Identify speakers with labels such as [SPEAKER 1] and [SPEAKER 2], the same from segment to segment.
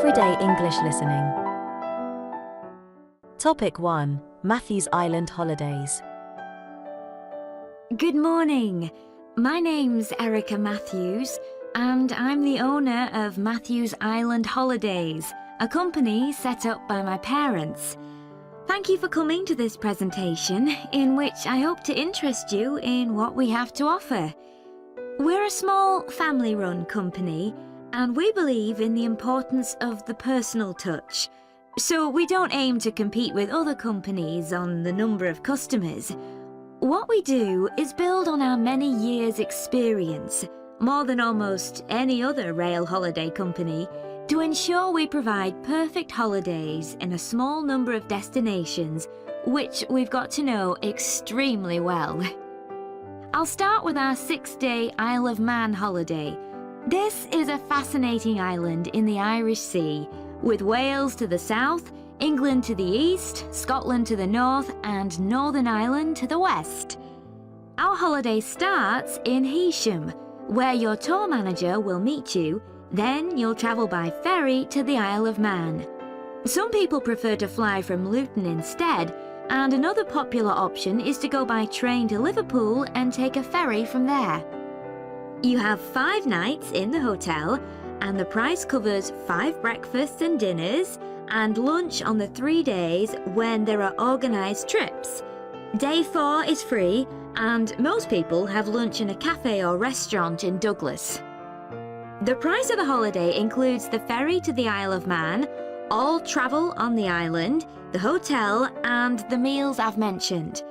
[SPEAKER 1] Everyday English Listening. Topic 1. Matthew's Island Holidays.
[SPEAKER 2] Good morning. My name's Erica Matthews, and I'm the owner of Matthew's Island Holidays, a company set up by my parents. Thank you for coming to this presentation, in which I hope to interest you in what we have to offer. We're a small family-run company, and we believe in the importance of the personal touch. So we don't aim to compete with other companies on the number of customers. What we do is build on our many years' experience, more than almost any other rail holiday company, to ensure we provide perfect holidays in a small number of destinations, which we've got to know extremely well. I'll start with our 6-day Isle of Man holiday. This is a fascinating island in the Irish Sea, with Wales to the south, England to the east, Scotland to the north, and Northern Ireland to the west. Our holiday starts in Heysham, where your tour manager will meet you. Then you'll travel by ferry to the Isle of Man. Some people prefer to fly from Luton instead, and another popular option is to go by train to Liverpool and take a ferry from there. You have 5 nights in the hotel, and the price covers 5 breakfasts and dinners, and lunch on the 3 days when there are organised trips. Day 4 is free, and most people have lunch in a cafe or restaurant in Douglas. The price of the holiday includes the ferry to the Isle of Man, all travel on the island, the hotel, and the meals I've mentioned.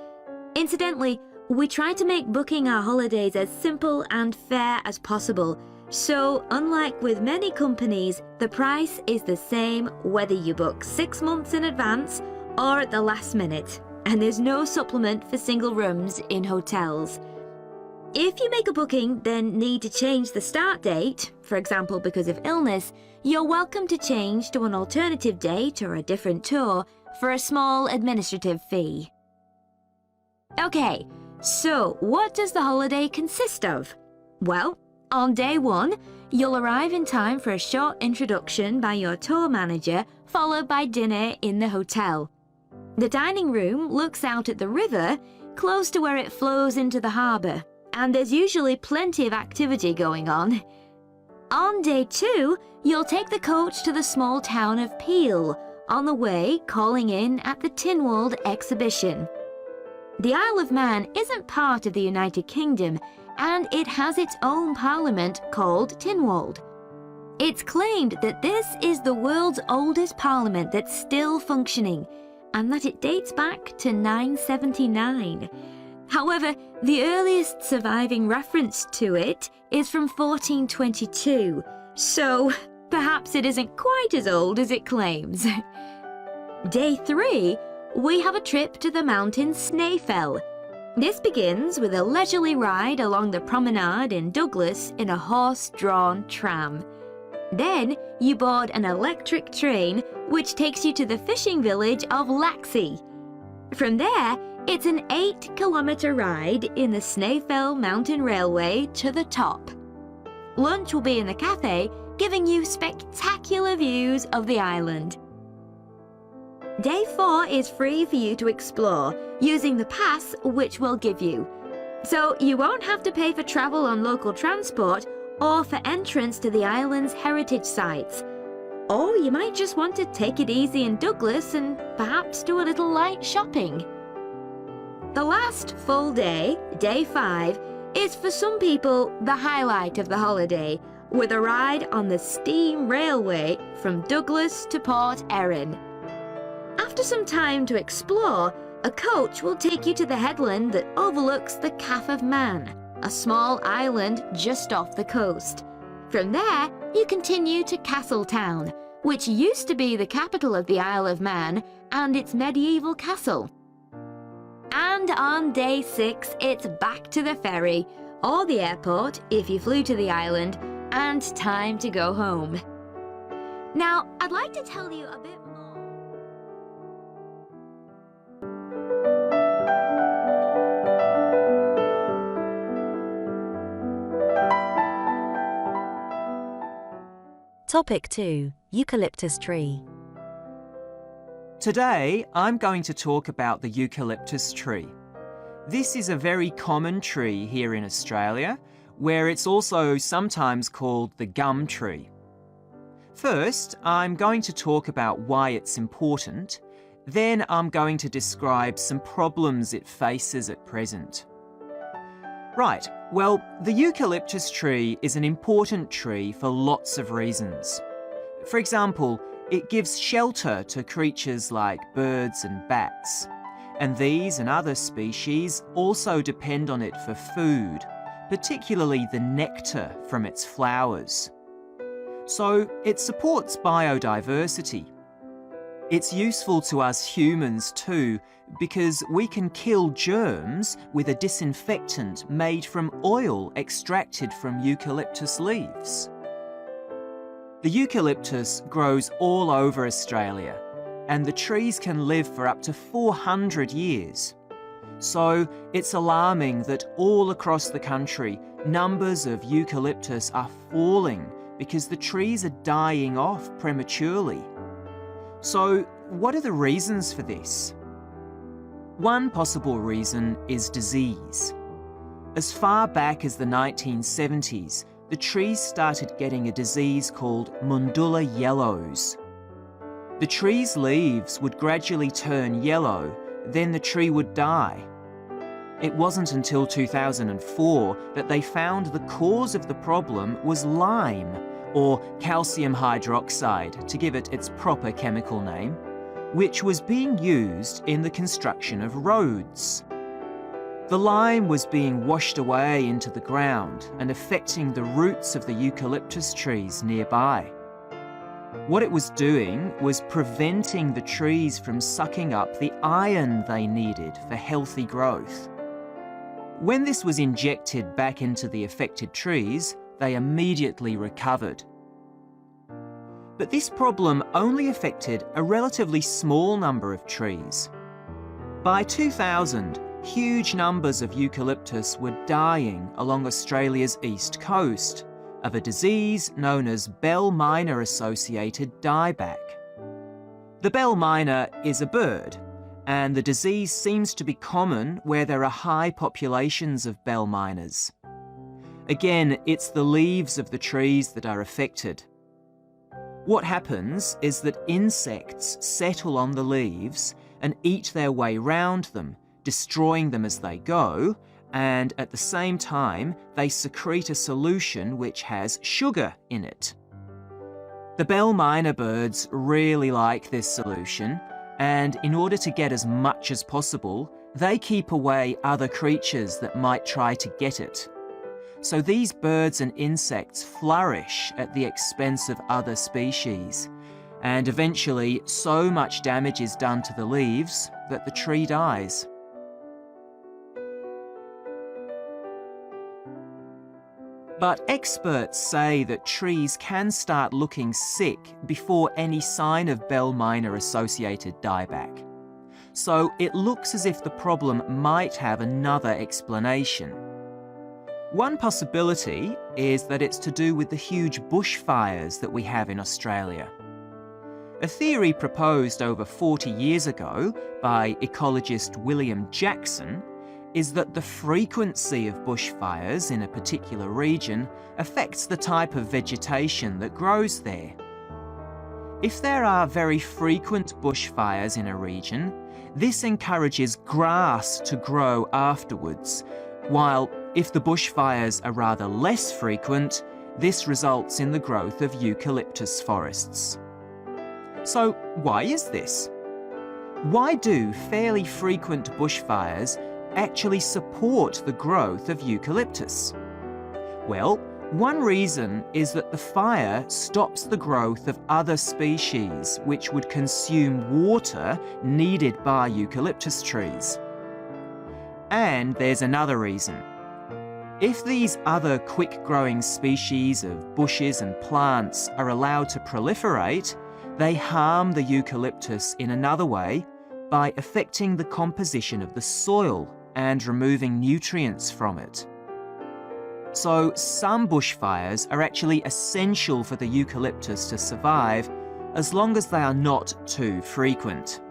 [SPEAKER 2] Incidentally, we try to make booking our holidays as simple and fair as possible, so unlike with many companies, the price is the same whether you book 6 months in advance or at the last minute, and there's no supplement for single rooms in hotels. If you make a booking then need to change the start date, for example because of illness, you're welcome to change to an alternative date or a different tour for a small administrative fee. Okay, so what does the holiday consist of? Well, on day 1, you'll arrive in time for a short introduction by your tour manager, followed by dinner in the hotel. The dining room looks out at the river, close to where it flows into the harbour, and there's usually plenty of activity going on. On day 2, you'll take the coach to the small town of Peel, on the way calling in at the Tynwald exhibition. The Isle of Man isn't part of the United Kingdom, and it has its own parliament called Tynwald. It's claimed that this is the world's oldest parliament that's still functioning, and that it dates back to 979. However, the earliest surviving reference to it is from 1422, so perhaps it isn't quite as old as it claims. Day 3, we have a trip to the mountain Snaefell. This begins with a leisurely ride along the promenade in Douglas in a horse-drawn tram. Then you board an electric train which takes you to the fishing village of Laxey. From there, it's an 8-kilometre ride in the Snaefell Mountain Railway to the top. Lunch will be in the cafe, giving you spectacular views of the island. Day 4 is free for you to explore, using the pass which we'll give you. So you won't have to pay for travel on local transport or for entrance to the island's heritage sites. Or you might just want to take it easy in Douglas and perhaps do a little light shopping. The last full day, day 5, is for some people the highlight of the holiday, with a ride on the steam railway from Douglas to Port Erin. After some time to explore, a coach will take you to the headland that overlooks the Calf of Man, a small island just off the coast. From there, you continue to Castletown, which used to be the capital of the Isle of Man and its medieval castle. And on day 6, it's back to the ferry, or the airport if you flew to the island, and time to go home. Now, I'd like to tell you a bit more.
[SPEAKER 1] Topic 2. Eucalyptus tree.
[SPEAKER 3] Today, I'm going to talk about the eucalyptus tree. This is a very common tree here in Australia, where it's also sometimes called the gum tree. First, I'm going to talk about why it's important. Then I'm going to describe some problems it faces at present. Right, well, the eucalyptus tree is an important tree for lots of reasons. For example, it gives shelter to creatures like birds and bats. And these and other species also depend on it for food, particularly the nectar from its flowers. So it supports biodiversity. It's useful to us humans too, because we can kill germs with a disinfectant made from oil extracted from eucalyptus leaves. The eucalyptus grows all over Australia, and the trees can live for up to 400 years. So it's alarming that all across the country, numbers of eucalyptus are falling because the trees are dying off prematurely. So what are the reasons for this? One possible reason is disease. As far back as the 1970s, the trees started getting a disease called Mundula yellows. The tree's leaves would gradually turn yellow, then the tree would die. It wasn't until 2004 that they found the cause of the problem was lime, or calcium hydroxide, to give it its proper chemical name, which was being used in the construction of roads. The lime was being washed away into the ground and affecting the roots of the eucalyptus trees nearby. What it was doing was preventing the trees from sucking up the iron they needed for healthy growth. When this was injected back into the affected trees, they immediately recovered. But this problem only affected a relatively small number of trees. By 2000, huge numbers of eucalyptus were dying along Australia's east coast of a disease known as bell miner-associated dieback. The bell miner is a bird, and the disease seems to be common where there are high populations of bell miners. Again, it's the leaves of the trees that are affected. What happens is that insects settle on the leaves and eat their way round them, destroying them as they go, and at the same time, they secrete a solution which has sugar in it. The bell miner birds really like this solution, and in order to get as much as possible, they keep away other creatures that might try to get it. So these birds and insects flourish at the expense of other species, and eventually so much damage is done to the leaves that the tree dies. But experts say that trees can start looking sick before any sign of bell miner-associated dieback. So it looks as if the problem might have another explanation. One possibility is that it's to do with the huge bushfires that we have in Australia. A theory proposed over 40 years ago by ecologist William Jackson is that the frequency of bushfires in a particular region affects the type of vegetation that grows there. If there are very frequent bushfires in a region, this encourages grass to grow afterwards, while if the bushfires are rather less frequent, this results in the growth of eucalyptus forests. So why is this? Why do fairly frequent bushfires actually support the growth of eucalyptus? Well, one reason is that the fire stops the growth of other species which would consume water needed by eucalyptus trees. And there's another reason. If these other quick-growing species of bushes and plants are allowed to proliferate, they harm the eucalyptus in another way by affecting the composition of the soil and removing nutrients from it. So some bushfires are actually essential for the eucalyptus to survive, as long as they are not too frequent.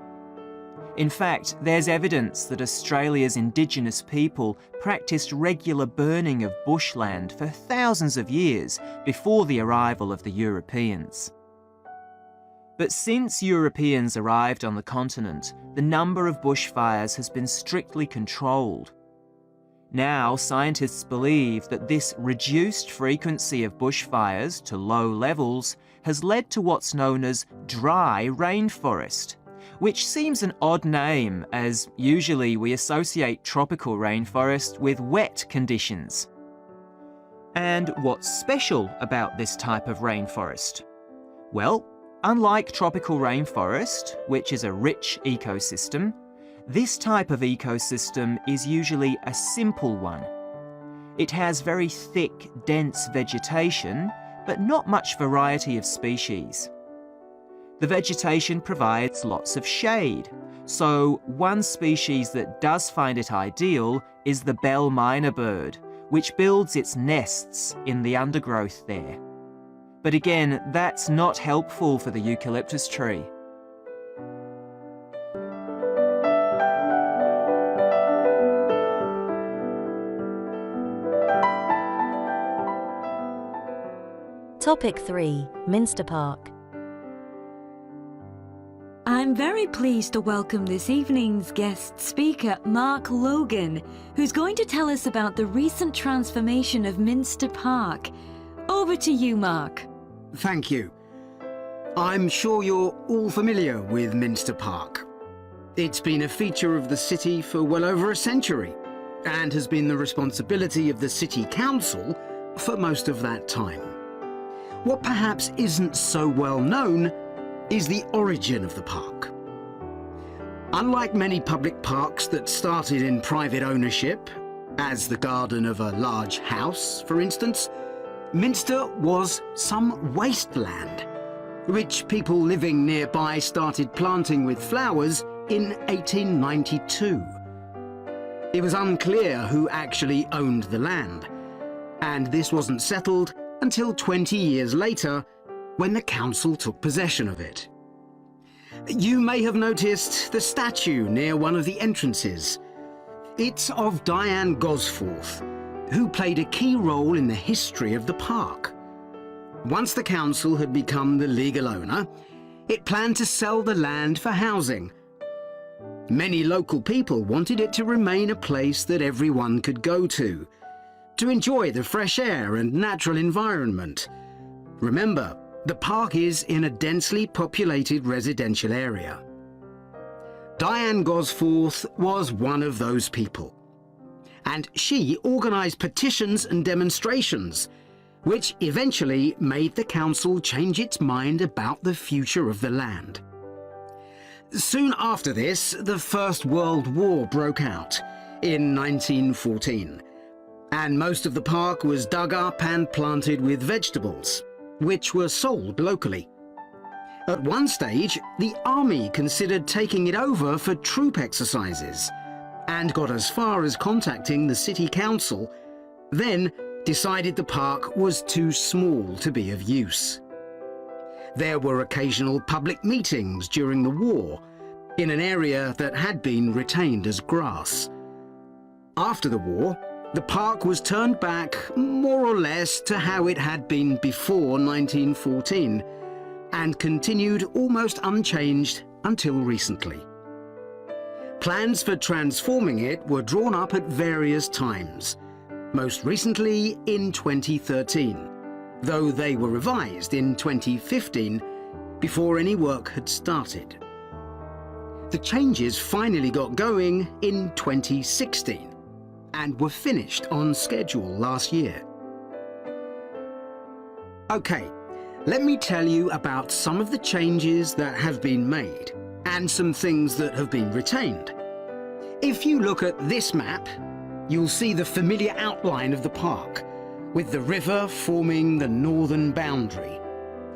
[SPEAKER 3] In fact, there's evidence that Australia's Indigenous people practiced regular burning of bushland for thousands of years before the arrival of the Europeans. But since Europeans arrived on the continent, the number of bushfires has been strictly controlled. Now, scientists believe that this reduced frequency of bushfires to low levels has led to what's known as dry rainforest, which seems an odd name, as usually we associate tropical rainforest with wet conditions. And what's special about this type of rainforest? Well, unlike tropical rainforest, which is a rich ecosystem, this type of ecosystem is usually a simple one. It has very thick, dense vegetation, but not much variety of species. The vegetation provides lots of shade, so one species that does find it ideal is the bell myna bird, which builds its nests in the undergrowth there. But again, that's not helpful for the eucalyptus tree.
[SPEAKER 1] Topic 3. Minster Park.
[SPEAKER 2] I'm very pleased to welcome this evening's guest speaker, Mark Logan, who's going to tell us about the recent transformation of Minster Park. Over to you, Mark.
[SPEAKER 4] Thank you. I'm sure you're all familiar with Minster Park. It's been a feature of the city for well over a century and has been the responsibility of the City Council for most of that time. What perhaps isn't so well known is the origin of the park. Unlike many public parks that started in private ownership, as the garden of a large house, for instance, Minster was some wasteland, which people living nearby started planting with flowers in 1892. It was unclear who actually owned the land, and this wasn't settled until 20 years later, when the council took possession of it. You may have noticed the statue near one of the entrances. It's of Diane Gosforth, who played a key role in the history of the park. Once the council had become the legal owner, it planned to sell the land for housing. Many local people wanted it to remain a place that everyone could go to enjoy the fresh air and natural environment. Remember, the park is in a densely populated residential area. Diane Gosforth was one of those people, and she organised petitions and demonstrations, which eventually made the council change its mind about the future of the land. Soon after this, the First World War broke out in 1914, and most of the park was dug up and planted with vegetables, which were sold locally. At one stage, the army considered taking it over for troop exercises and got as far as contacting the city council, then decided the park was too small to be of use. There were occasional public meetings during the war in an area that had been retained as grass. After the war, the park was turned back more or less to how it had been before 1914 and continued almost unchanged until recently. Plans for transforming it were drawn up at various times, most recently in 2013, though they were revised in 2015 before any work had started. The changes finally got going in 2016 and were finished on schedule last year. Okay, let me tell you about some of the changes that have been made and some things that have been retained. If you look at this map, you'll see the familiar outline of the park, with the river forming the northern boundary,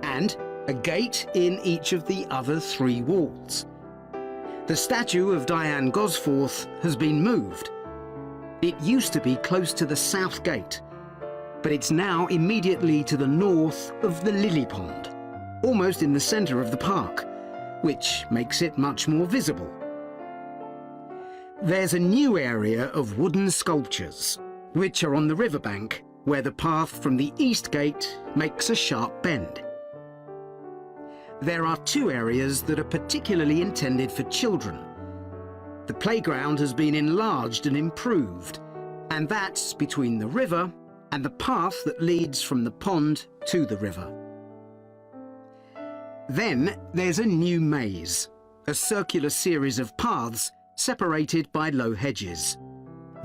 [SPEAKER 4] and a gate in each of the other three walls. The statue of Diane Gosforth has been moved. It used to be close to the south gate, but it's now immediately to the north of the lily pond, almost in the centre of the park, which makes it much more visible. There's a new area of wooden sculptures, which are on the riverbank, where the path from the east gate makes a sharp bend. There are two areas that are particularly intended for children. The playground has been enlarged and improved, and that's between the river and the path that leads from the pond to the river. Then there's a new maze, a circular series of paths separated by low hedges.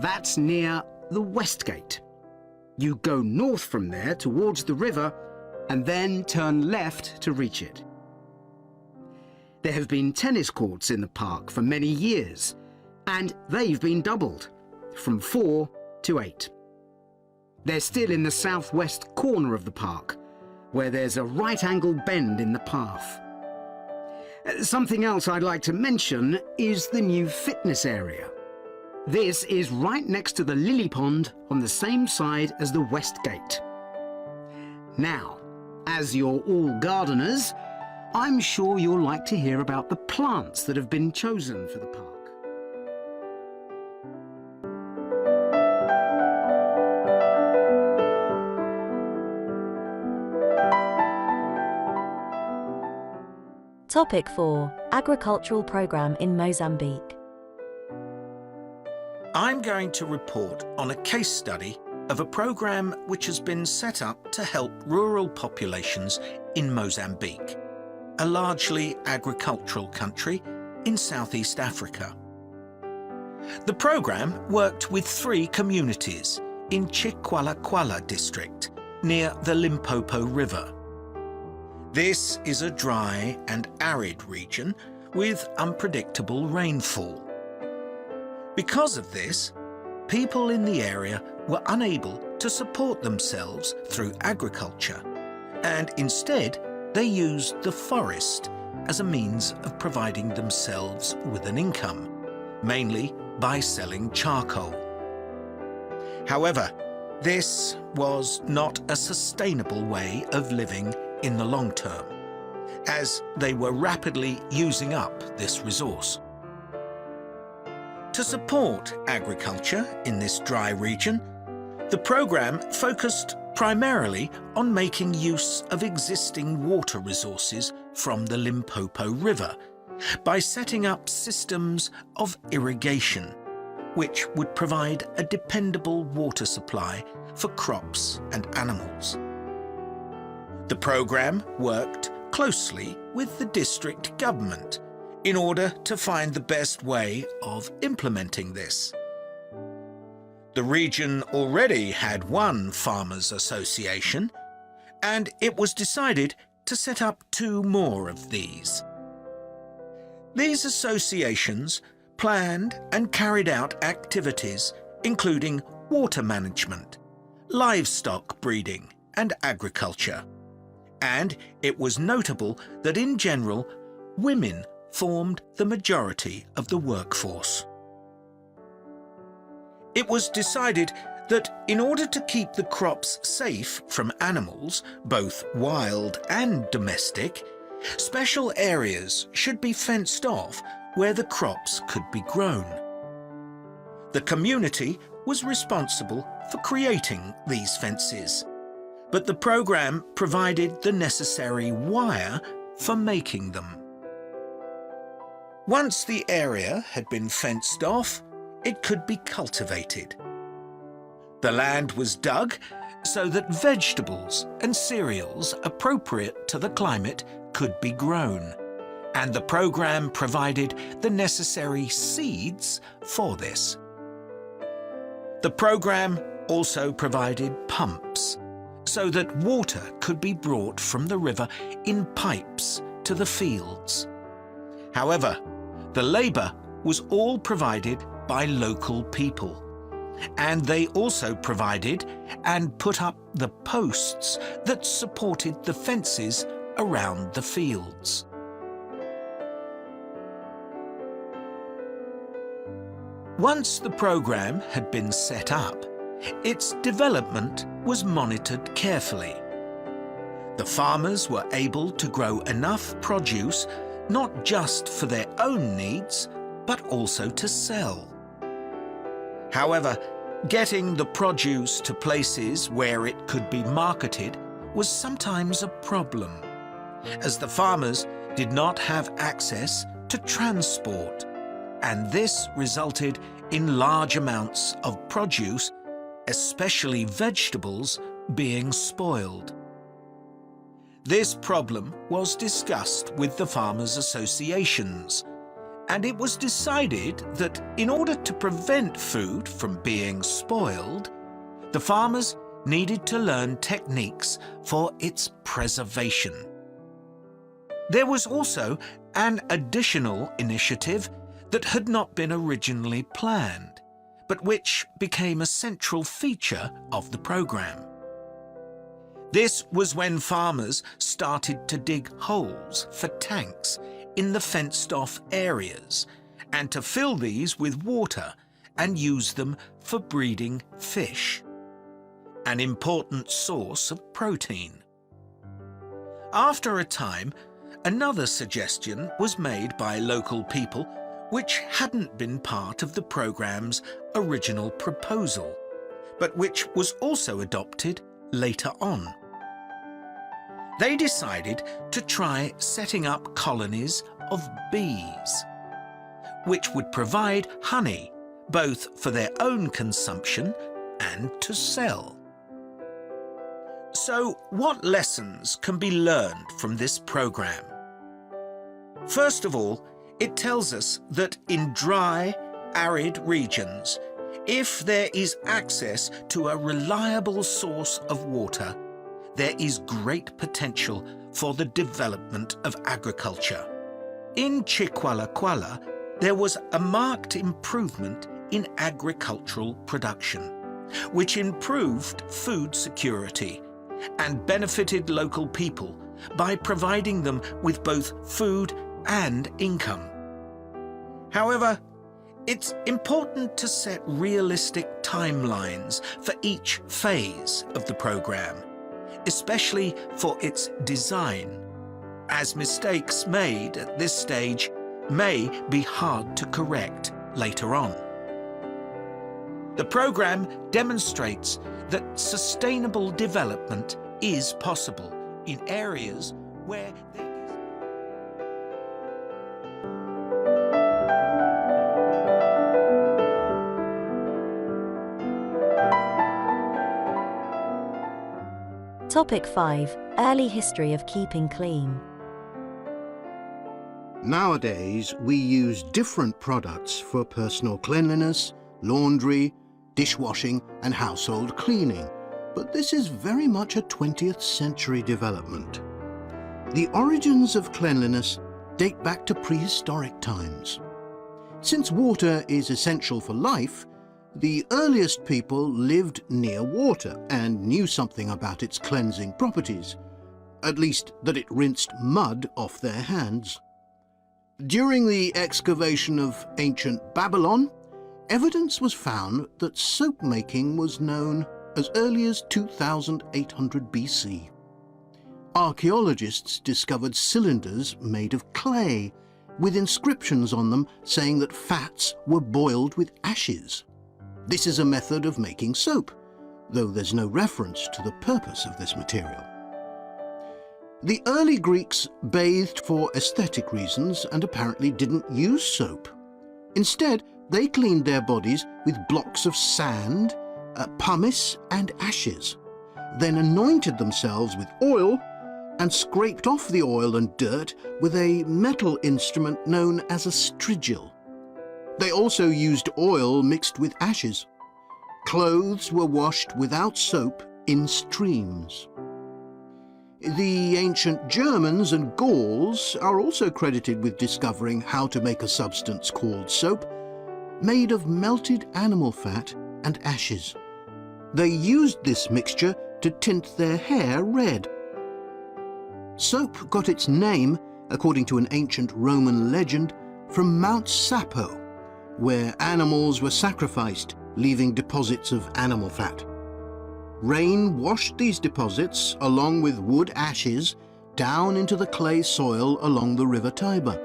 [SPEAKER 4] That's near the west gate. You go north from there towards the river and then turn left to reach it. There have been tennis courts in the park for many years, and they've been doubled, from 4 to 8. They're still in the southwest corner of the park, where there's a right-angled bend in the path. Something else I'd like to mention is the new fitness area. This is right next to the lily pond on the same side as the west gate. Now, as you're all gardeners, I'm sure you'll like to hear about the plants that have been chosen for the park.
[SPEAKER 1] Topic 4. Agricultural Programme in Mozambique.
[SPEAKER 5] I'm going to report on a case study of a program which has been set up to help rural populations in Mozambique, a largely agricultural country in Southeast Africa. The program worked with 3 communities in Chikwalakwala district near the Limpopo River. This is a dry and arid region with unpredictable rainfall. Because of this, people in the area were unable to support themselves through agriculture, and instead they used the forest as a means of providing themselves with an income, mainly by selling charcoal. However, this was not a sustainable way of living in the long term, as they were rapidly using up this resource. To support agriculture in this dry region, the program focused primarily on making use of existing water resources from the Limpopo River by setting up systems of irrigation, which would provide a dependable water supply for crops and animals. The program worked closely with the district government in order to find the best way of implementing this. The region already had one farmers' association, and it was decided to set up 2 more of these. These associations planned and carried out activities including water management, livestock breeding, and agriculture. And it was notable that in general, women formed the majority of the workforce. It was decided that in order to keep the crops safe from animals, both wild and domestic, special areas should be fenced off where the crops could be grown. The community was responsible for creating these fences, but the program provided the necessary wire for making them. Once the area had been fenced off, it could be cultivated. The land was dug so that vegetables and cereals appropriate to the climate could be grown, and the program provided the necessary seeds for this. The program also provided pumps so that water could be brought from the river in pipes to the fields. However, the labour was all provided by local people, and they also provided and put up the posts that supported the fences around the fields. Once the program had been set up, its development was monitored carefully. The farmers were able to grow enough produce not just for their own needs, but also to sell. However, getting the produce to places where it could be marketed was sometimes a problem, as the farmers did not have access to transport, and this resulted in large amounts of produce, especially vegetables, being spoiled. This problem was discussed with the farmers' associations, and it was decided that in order to prevent food from being spoiled, the farmers needed to learn techniques for its preservation. There was also an additional initiative that had not been originally planned, but which became a central feature of the program. This was when farmers started to dig holes for tanks in the fenced-off areas and to fill these with water and use them for breeding fish, an important source of protein. After a time, another suggestion was made by local people which hadn't been part of the program's original proposal, but which was also adopted later on. They decided to try setting up colonies of bees, which would provide honey both for their own consumption and to sell. So, what lessons can be learned from this program? First of all, it tells us that in dry, arid regions, if there is access to a reliable source of water, there is great potential for the development of agriculture. In Chiqualaquala, there was a marked improvement in agricultural production, which improved food security and benefited local people by providing them with both food and income. However, it's important to set realistic timelines for each phase of the program, especially for its design, as mistakes made at this stage may be hard to correct later on. The program demonstrates that sustainable development is possible in areas where there is...
[SPEAKER 1] Topic 5. Early history of keeping clean.
[SPEAKER 6] Nowadays, we use different products for personal cleanliness, laundry, dishwashing and household cleaning, but this is very much a 20th century development. The origins of cleanliness date back to prehistoric times. Since water is essential for life, the earliest people lived near water and knew something about its cleansing properties, at least that it rinsed mud off their hands. During the excavation of ancient Babylon, evidence was found that soap making was known as early as 2800 BC. Archaeologists discovered cylinders made of clay, with inscriptions on them saying that fats were boiled with ashes. This is a method of making soap, though there's no reference to the purpose of this material. The early Greeks bathed for aesthetic reasons and apparently didn't use soap. Instead, they cleaned their bodies with blocks of sand, pumice and ashes, then anointed themselves with oil and scraped off the oil and dirt with a metal instrument known as a strigil. They also used oil mixed with ashes. Clothes were washed without soap in streams. The ancient Germans and Gauls are also credited with discovering how to make a substance called soap, made of melted animal fat and ashes. They used this mixture to tint their hair red. Soap got its name, according to an ancient Roman legend, from Mount Sapo, where animals were sacrificed, leaving deposits of animal fat. Rain washed these deposits, along with wood ashes, down into the clay soil along the River Tiber.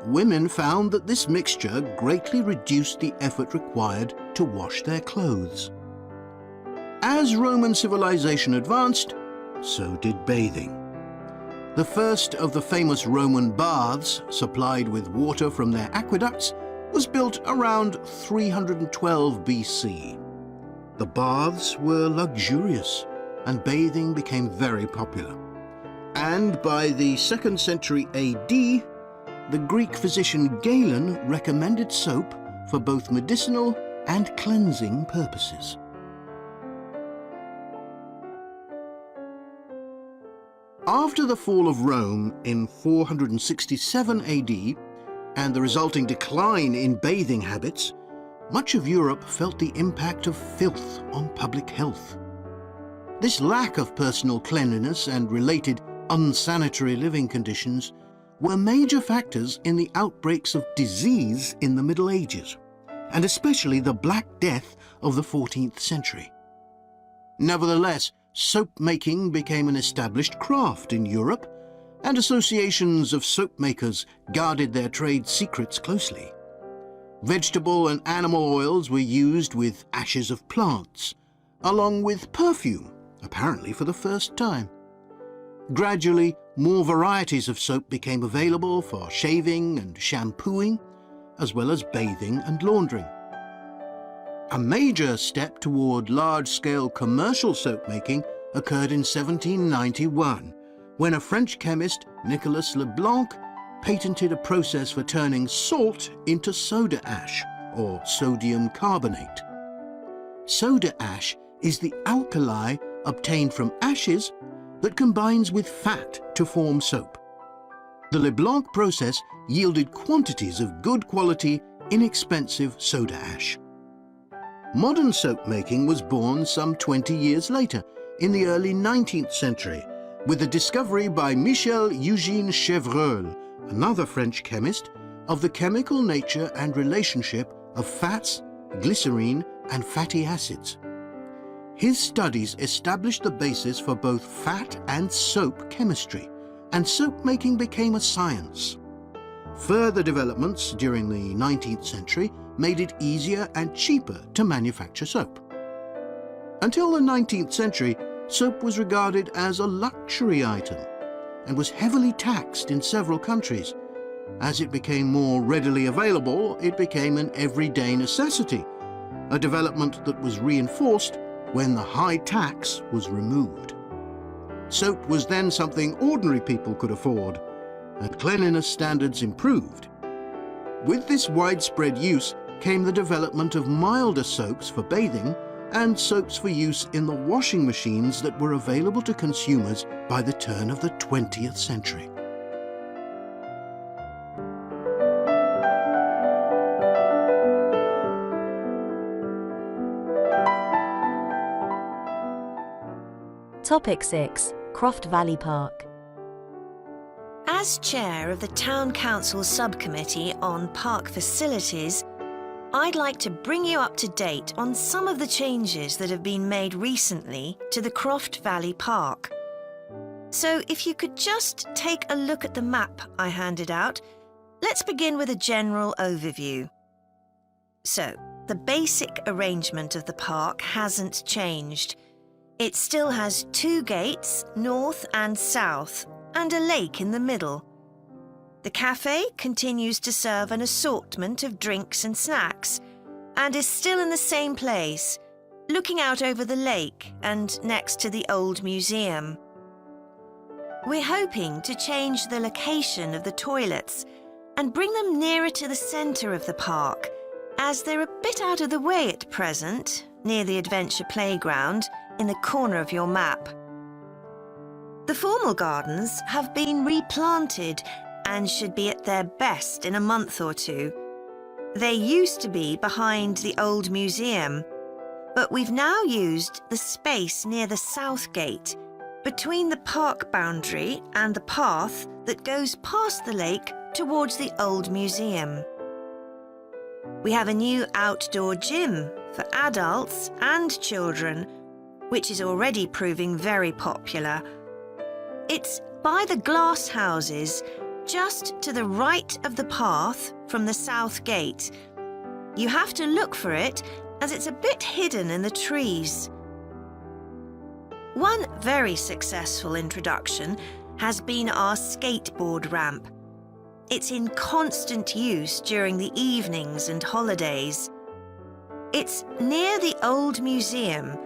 [SPEAKER 6] Women found that this mixture greatly reduced the effort required to wash their clothes. As Roman civilization advanced, so did bathing. The first of the famous Roman baths, supplied with water from their aqueducts, was built around 312 BC. The baths were luxurious, and bathing became very popular. And by the 2nd century AD, the Greek physician Galen recommended soap for both medicinal and cleansing purposes. After the fall of Rome in 467 AD and the resulting decline in bathing habits, much of Europe felt the impact of filth on public health. This lack of personal cleanliness and related unsanitary living conditions were major factors in the outbreaks of disease in the Middle Ages, and especially the Black Death of the 14th century. Nevertheless, soap-making became an established craft in Europe, and associations of soap makers guarded their trade secrets closely. Vegetable and animal oils were used with ashes of plants, along with perfume, apparently for the first time. Gradually, more varieties of soap became available for shaving and shampooing, as well as bathing and laundering. A major step toward large-scale commercial soap making occurred in 1791, when a French chemist, Nicolas Leblanc, patented a process for turning salt into soda ash, or sodium carbonate. Soda ash is the alkali obtained from ashes that combines with fat to form soap. The Leblanc process yielded quantities of good quality, inexpensive soda ash. Modern soap making was born some 20 years later, in the early 19th century, with the discovery by Michel-Eugène Chevreul, another French chemist, of the chemical nature and relationship of fats, glycerine, and fatty acids. His studies established the basis for both fat and soap chemistry, and soap making became a science. Further developments during the 19th century made it easier and cheaper to manufacture soap. Until the 19th century, soap was regarded as a luxury item and was heavily taxed in several countries. As it became more readily available, it became an everyday necessity, a development that was reinforced when the high tax was removed. Soap was then something ordinary people could afford, and cleanliness standards improved. With this widespread use came the development of milder soaps for bathing and soaps for use in the washing machines that were available to consumers by the turn of the 20th century.
[SPEAKER 1] Topic 6. Croft Valley Park.
[SPEAKER 7] As chair of the Town Council Subcommittee on Park Facilities, I'd like to bring you up to date on some of the changes that have been made recently to the Croft Valley Park. So if you could just take a look at the map I handed out, let's begin with a general overview. So, the basic arrangement of the park hasn't changed. It still has 2 gates, north and south, and a lake in the middle. The cafe continues to serve an assortment of drinks and snacks, and is still in the same place, looking out over the lake and next to the old museum. We're hoping to change the location of the toilets and bring them nearer to the centre of the park, as they're a bit out of the way at present, near the adventure playground, in the corner of your map. The formal gardens have been replanted and should be at their best in a month or 2. They used to be behind the old museum, but we've now used the space near the south gate, between the park boundary and the path that goes past the lake towards the old museum. We have a new outdoor gym for adults and children, which is already proving very popular. It's by the glass houses, just to the right of the path from the south gate. You have to look for it, as it's a bit hidden in the trees. One very successful introduction has been our skateboard ramp. It's in constant use during the evenings and holidays. It's near the old museum,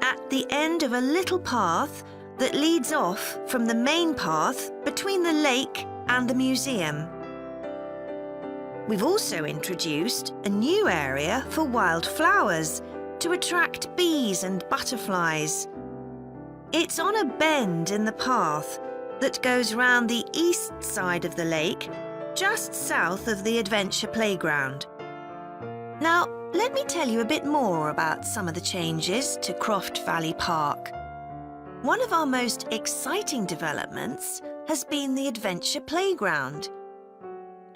[SPEAKER 7] at the end of a little path that leads off from the main path between the lake and the museum. We've also introduced a new area for wildflowers to attract bees and butterflies. It's on a bend in the path that goes round the east side of the lake, just south of the adventure playground. Now, let me tell you a bit more about some of the changes to Croft Valley Park. One of our most exciting developments has been the adventure playground.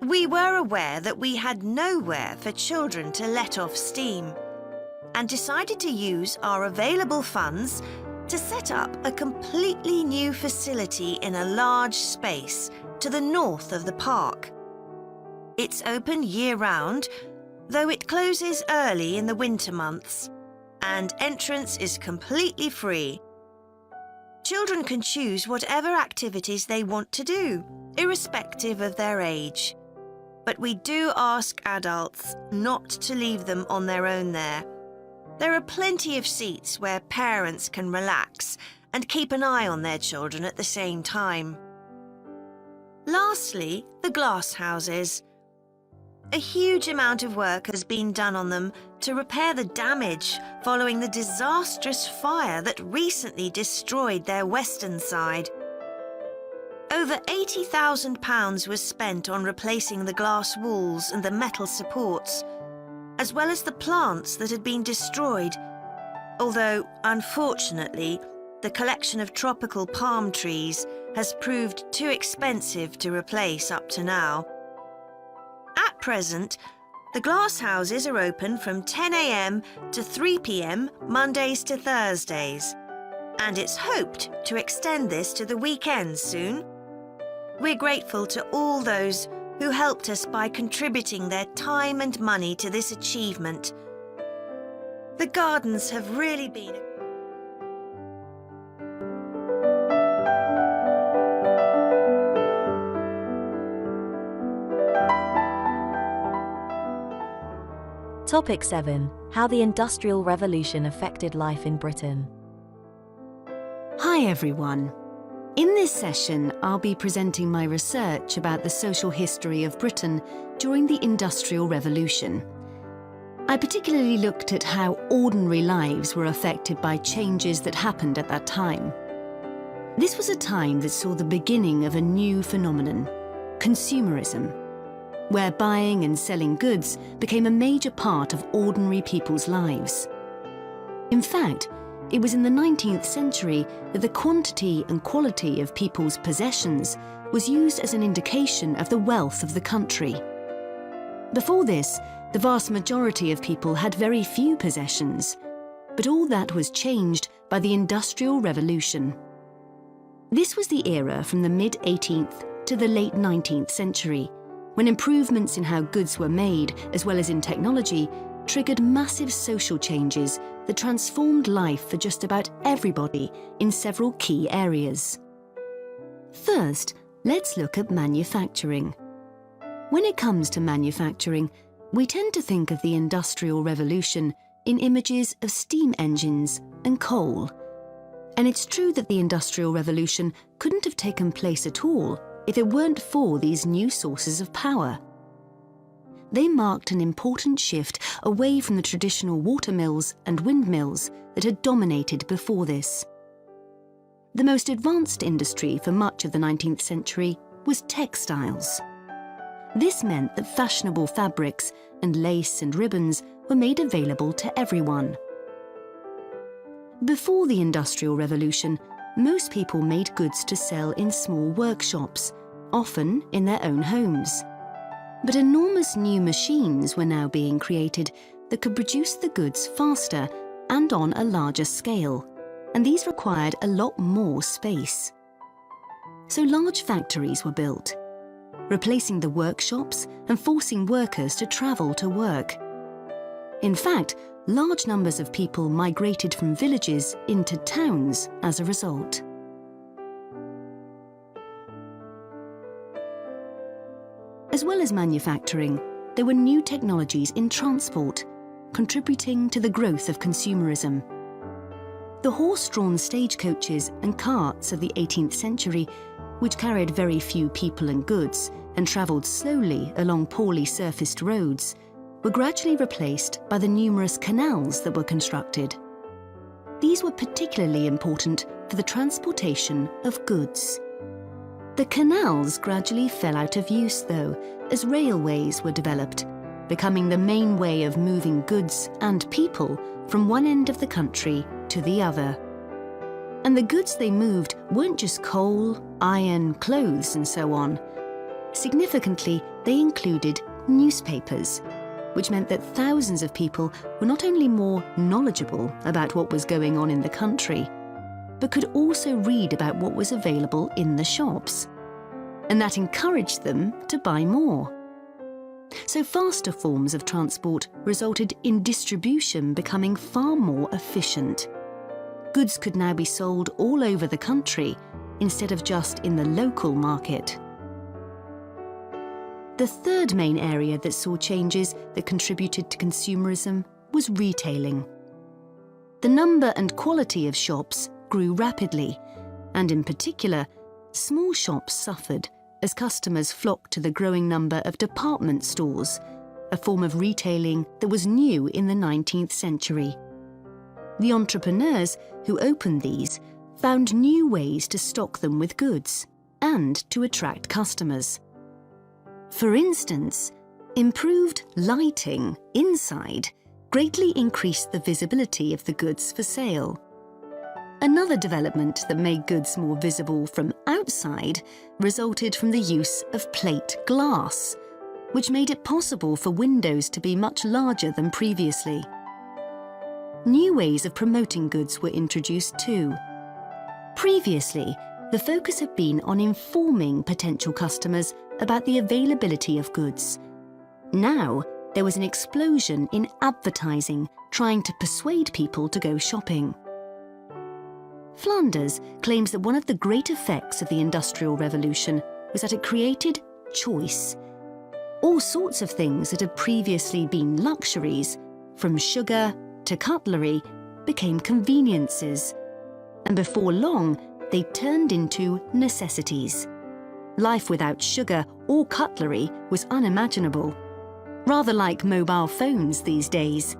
[SPEAKER 7] We were aware that we had nowhere for children to let off steam and decided to use our available funds to set up a completely new facility in a large space to the north of the park. It's open year-round, though it closes early in the winter months, and entrance is completely free. Children can choose whatever activities they want to do, irrespective of their age. But we do ask adults not to leave them on their own there. There are plenty of seats where parents can relax and keep an eye on their children at the same time. Lastly, the glass houses. A huge amount of work has been done on them to repair the damage following the disastrous fire that recently destroyed their western side. Over £80,000 was spent on replacing the glass walls and the metal supports, as well as the plants that had been destroyed, although, unfortunately, the collection of tropical palm trees has proved too expensive to replace up to now. At present, the glass houses are open from 10 a.m. to 3 p.m. Mondays to Thursdays, and it's hoped to extend this to the weekends soon. We're grateful to all those who helped us by contributing their time and money to this achievement. The gardens have really been...
[SPEAKER 1] Topic 7. How the Industrial Revolution affected life in Britain.
[SPEAKER 8] Hi everyone. In this session, I'll be presenting my research about the social history of Britain during the Industrial Revolution. I particularly looked at how ordinary lives were affected by changes that happened at that time. This was a time that saw the beginning of a new phenomenon, consumerism, where buying and selling goods became a major part of ordinary people's lives. In fact, it was in the 19th century that the quantity and quality of people's possessions was used as an indication of the wealth of the country. Before this, the vast majority of people had very few possessions, but all that was changed by the Industrial Revolution. This was the era from the mid-18th to the late 19th century, when improvements in how goods were made, as well as in technology, triggered massive social changes that transformed life for just about everybody in several key areas. First, let's look at manufacturing. When it comes to manufacturing, we tend to think of the Industrial Revolution in images of steam engines and coal. And it's true that the Industrial Revolution couldn't have taken place at all if it weren't for these new sources of power. They marked an important shift away from the traditional watermills and windmills that had dominated before this. The most advanced industry for much of the 19th century was textiles. This meant that fashionable fabrics and lace and ribbons were made available to everyone. Before the Industrial Revolution, most people made goods to sell in small workshops, often in their own homes. But enormous new machines were now being created that could produce the goods faster and on a larger scale, and these required a lot more space. So large factories were built, replacing the workshops and forcing workers to travel to work. In fact, large numbers of people migrated from villages into towns as a result. As well as manufacturing, there were new technologies in transport, contributing to the growth of consumerism. The horse-drawn stagecoaches and carts of the 18th century, which carried very few people and goods and travelled slowly along poorly surfaced roads, were gradually replaced by the numerous canals that were constructed. These were particularly important for the transportation of goods. The canals gradually fell out of use, though, as railways were developed, becoming the main way of moving goods and people from one end of the country to the other. And the goods they moved weren't just coal, iron, clothes, and so on. Significantly, they included newspapers, which meant that thousands of people were not only more knowledgeable about what was going on in the country, but could also read about what was available in the shops. And that encouraged them to buy more. So faster forms of transport resulted in distribution becoming far more efficient. Goods could now be sold all over the country instead of just in the local market. The third main area that saw changes that contributed to consumerism was retailing. The number and quality of shops grew rapidly, and in particular, small shops suffered as customers flocked to the growing number of department stores, a form of retailing that was new in the 19th century. The entrepreneurs who opened these found new ways to stock them with goods and to attract customers. For instance, improved lighting inside greatly increased the visibility of the goods for sale. Another development that made goods more visible from outside resulted from the use of plate glass, which made it possible for windows to be much larger than previously. New ways of promoting goods were introduced too. Previously, the focus had been on informing potential customers about the availability of goods. Now, there was an explosion in advertising trying to persuade people to go shopping. Flanders claims that one of the great effects of the Industrial Revolution was that it created choice. All sorts of things that had previously been luxuries, from sugar to cutlery, became conveniences. And before long, they turned into necessities. Life without sugar or cutlery was unimaginable. Rather like mobile phones these days.